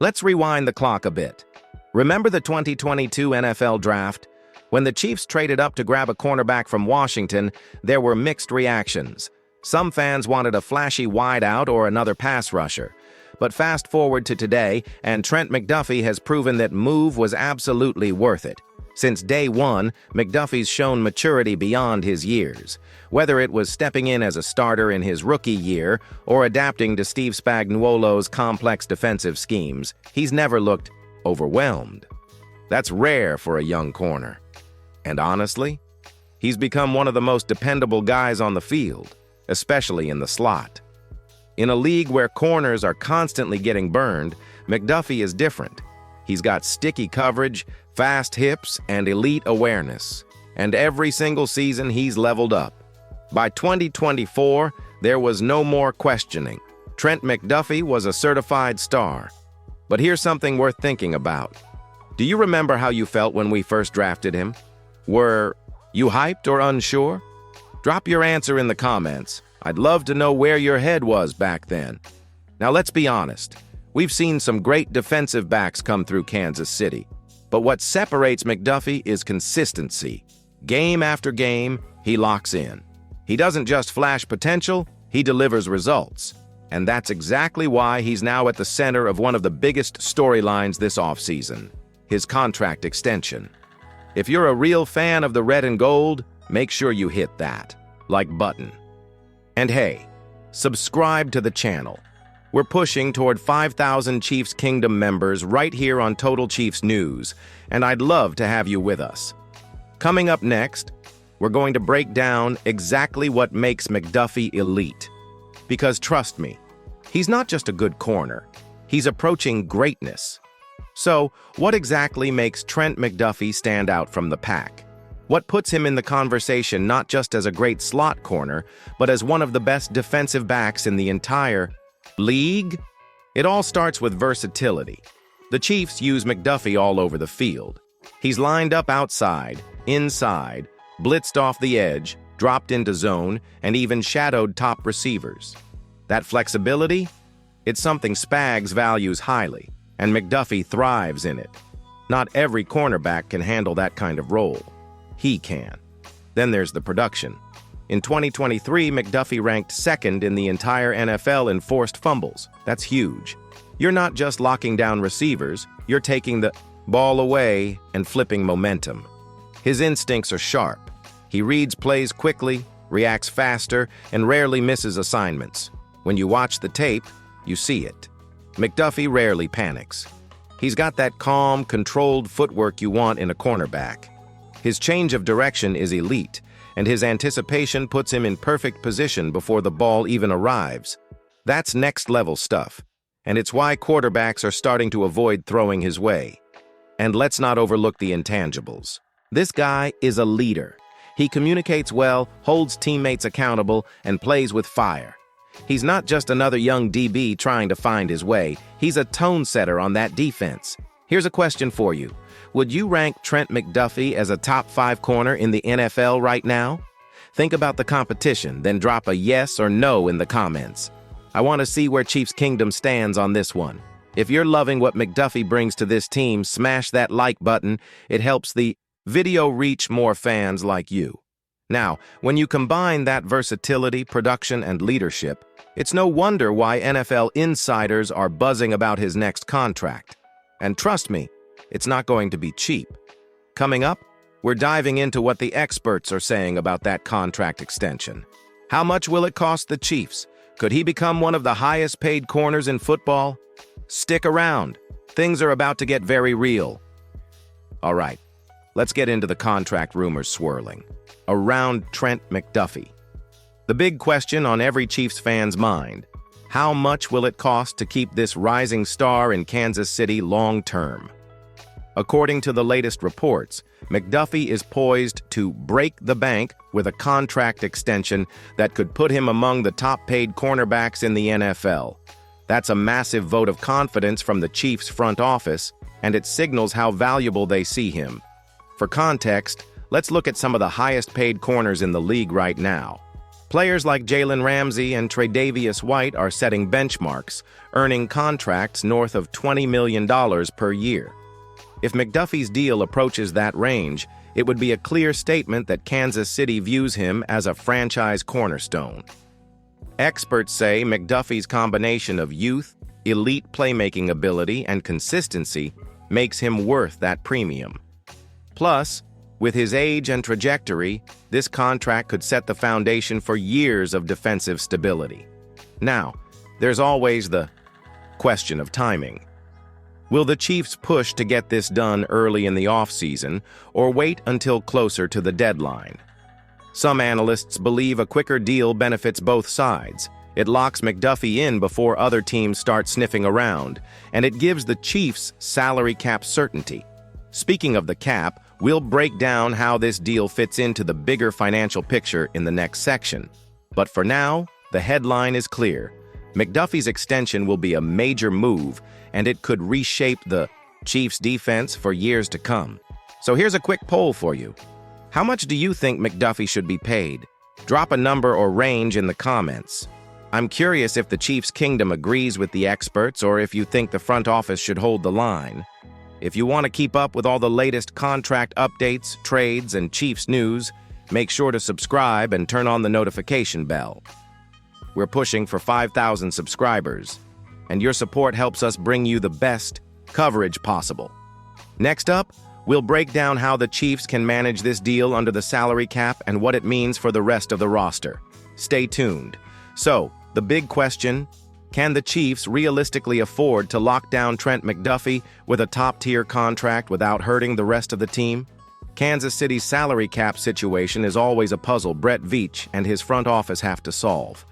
Let's rewind the clock a bit. Remember the 2022 NFL Draft? When the Chiefs traded up to grab a cornerback from Washington, there were mixed reactions. Some fans wanted a flashy wideout or another pass rusher. But fast forward to today, and Trent McDuffie has proven that move was absolutely worth it. Since day one, McDuffie's shown maturity beyond his years. Whether it was stepping in as a starter in his rookie year or adapting to Steve Spagnuolo's complex defensive schemes, he's never looked overwhelmed. That's rare for a young corner. And honestly, he's become one of the most dependable guys on the field, especially in the slot. In a league where corners are constantly getting burned, McDuffie is different. He's got sticky coverage, fast hips, and elite awareness. And every single season, he's leveled up. By 2024, there was no more questioning. Trent McDuffie was a certified star. But here's something worth thinking about. Do you remember how you felt when we first drafted him? Were you hyped or unsure? Drop your answer in the comments. I'd love to know where your head was back then. Now let's be honest. We've seen some great defensive backs come through Kansas City. But what separates McDuffie is consistency. Game after game, he locks in. He doesn't just flash potential, he delivers results. And that's exactly why he's now at the center of one of the biggest storylines this offseason, his contract extension. If you're a real fan of the red and gold, make sure you hit that like button. And hey, subscribe to the channel. We're pushing toward 5,000 Chiefs Kingdom members right here on Total Chiefs News, and I'd love to have you with us. Coming up next, we're going to break down exactly what makes McDuffie elite. Because trust me, he's not just a good corner, he's approaching greatness. So, what exactly makes Trent McDuffie stand out from the pack? What puts him in the conversation not just as a great slot corner, but as one of the best defensive backs in the entire league? It all starts with versatility. The Chiefs use McDuffie all over the field. He's lined up outside, inside, blitzed off the edge, dropped into zone, and even shadowed top receivers. That flexibility? It's something Spags values highly, and McDuffie thrives in it. Not every cornerback can handle that kind of role. He can. Then there's the production. In 2023, McDuffie ranked second in the entire NFL in forced fumbles. That's huge. You're not just locking down receivers, you're taking the ball away and flipping momentum. His instincts are sharp. He reads plays quickly, reacts faster, and rarely misses assignments. When you watch the tape, you see it. McDuffie rarely panics. He's got that calm, controlled footwork you want in a cornerback. His change of direction is elite, and his anticipation puts him in perfect position before the ball even arrives. That's next-level stuff, and it's why quarterbacks are starting to avoid throwing his way. And let's not overlook the intangibles. This guy is a leader. He communicates well, holds teammates accountable, and plays with fire. He's not just another young DB trying to find his way. He's a tone setter on that defense. Here's a question for you. Would you rank Trent McDuffie as a top 5 corner in the NFL right now? Think about the competition, then drop a yes or no in the comments. I want to see where Chiefs Kingdom stands on this one. If you're loving what McDuffie brings to this team, smash that like button. It helps the video reach more fans like you. Now, when you combine that versatility, production, and leadership, it's no wonder why NFL insiders are buzzing about his next contract. And trust me, it's not going to be cheap. Coming up, we're diving into what the experts are saying about that contract extension. How much will it cost the Chiefs? Could he become one of the highest-paid corners in football? Stick around. Things are about to get very real. All right, let's get into the contract rumors swirling around Trent McDuffie. The big question on every Chiefs fan's mind: how much will it cost to keep this rising star in Kansas City long-term? According to the latest reports, McDuffie is poised to break the bank with a contract extension that could put him among the top-paid cornerbacks in the NFL. That's a massive vote of confidence from the Chiefs' front office, and it signals how valuable they see him. For context, let's look at some of the highest-paid corners in the league right now. Players like Jalen Ramsey and Tre'Davious White are setting benchmarks, earning contracts north of $20 million per year. If McDuffie's deal approaches that range, it would be a clear statement that Kansas City views him as a franchise cornerstone. Experts say McDuffie's combination of youth, elite playmaking ability, and consistency makes him worth that premium. Plus, with his age and trajectory, this contract could set the foundation for years of defensive stability. Now, there's always the question of timing. Will the Chiefs push to get this done early in the offseason or wait until closer to the deadline? Some analysts believe a quicker deal benefits both sides. It locks McDuffie in before other teams start sniffing around, and it gives the Chiefs salary cap certainty. Speaking of the cap, we'll break down how this deal fits into the bigger financial picture in the next section. But for now, the headline is clear. McDuffie's extension will be a major move, and it could reshape the Chiefs' defense for years to come. So here's a quick poll for you. How much do you think McDuffie should be paid? Drop a number or range in the comments. I'm curious if the Chiefs' kingdom agrees with the experts or if you think the front office should hold the line. If you want to keep up with all the latest contract updates, trades, and Chiefs news, make sure to subscribe and turn on the notification bell. We're pushing for 5,000 subscribers, and your support helps us bring you the best coverage possible. Next up, we'll break down how the Chiefs can manage this deal under the salary cap and what it means for the rest of the roster. Stay tuned. So, the big question: can the Chiefs realistically afford to lock down Trent McDuffie with a top-tier contract without hurting the rest of the team? Kansas City's salary cap situation is always a puzzle Brett Veach and his front office have to solve.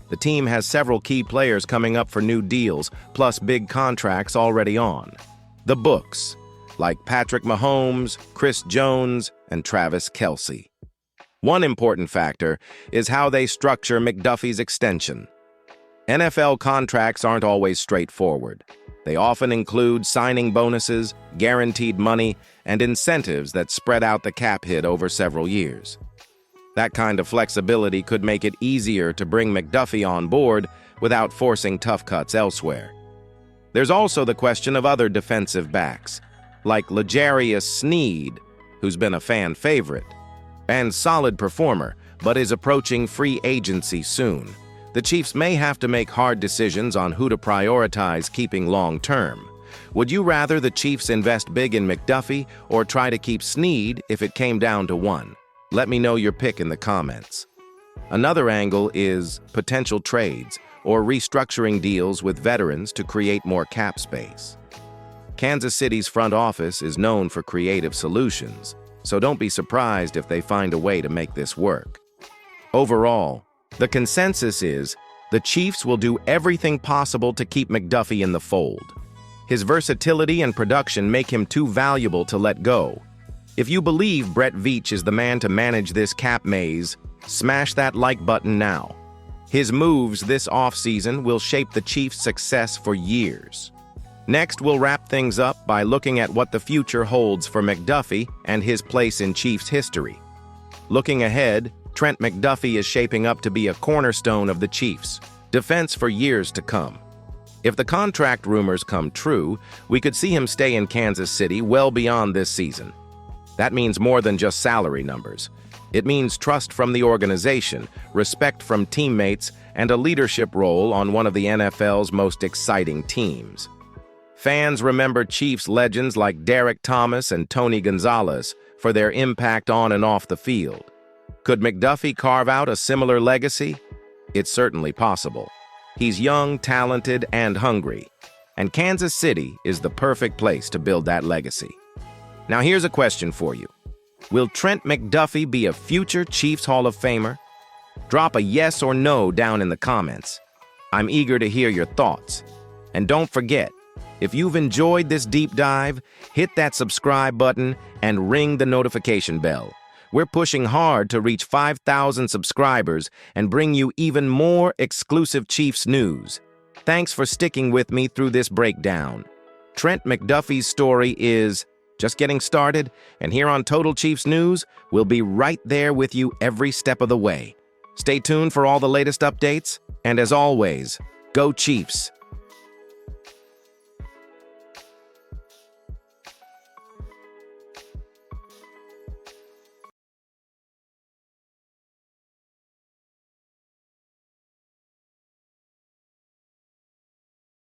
The team has several key players coming up for new deals, plus big contracts already on the books, like Patrick Mahomes, Chris Jones, and Travis Kelce. One important factor is how they structure McDuffie's extension. NFL contracts aren't always straightforward. They often include signing bonuses, guaranteed money, and incentives that spread out the cap hit over several years. That kind of flexibility could make it easier to bring McDuffie on board without forcing tough cuts elsewhere. There's also the question of other defensive backs, like L'Jarius Sneed, who's been a fan favorite, and solid performer, but is approaching free agency soon. The Chiefs may have to make hard decisions on who to prioritize keeping long-term. Would you rather the Chiefs invest big in McDuffie or try to keep Sneed if it came down to one? Let me know your pick in the comments. Another angle is potential trades or restructuring deals with veterans to create more cap space. Kansas City's front office is known for creative solutions, so don't be surprised if they find a way to make this work. Overall, the consensus is the Chiefs will do everything possible to keep McDuffie in the fold. His versatility and production make him too valuable to let go. If you believe Brett Veach is the man to manage this cap maze, smash that like button now. His moves this offseason will shape the Chiefs' success for years. Next, we'll wrap things up by looking at what the future holds for McDuffie and his place in Chiefs history. Looking ahead, Trent McDuffie is shaping up to be a cornerstone of the Chiefs' defense for years to come. If the contract rumors come true, we could see him stay in Kansas City well beyond this season. That means more than just salary numbers. It means trust from the organization, respect from teammates, and a leadership role on one of the NFL's most exciting teams. Fans remember Chiefs legends like Derek Thomas and Tony Gonzalez for their impact on and off the field. Could McDuffie carve out a similar legacy? It's certainly possible. He's young, talented, and hungry, and Kansas City is the perfect place to build that legacy. Now here's a question for you. Will Trent McDuffie be a future Chiefs Hall of Famer? Drop a yes or no down in the comments. I'm eager to hear your thoughts. And don't forget, if you've enjoyed this deep dive, hit that subscribe button and ring the notification bell. We're pushing hard to reach 5,000 subscribers and bring you even more exclusive Chiefs news. Thanks for sticking with me through this breakdown. Trent McDuffie's story is just getting started, and here on Total Chiefs News, we'll be right there with you every step of the way. Stay tuned for all the latest updates, and as always, go Chiefs!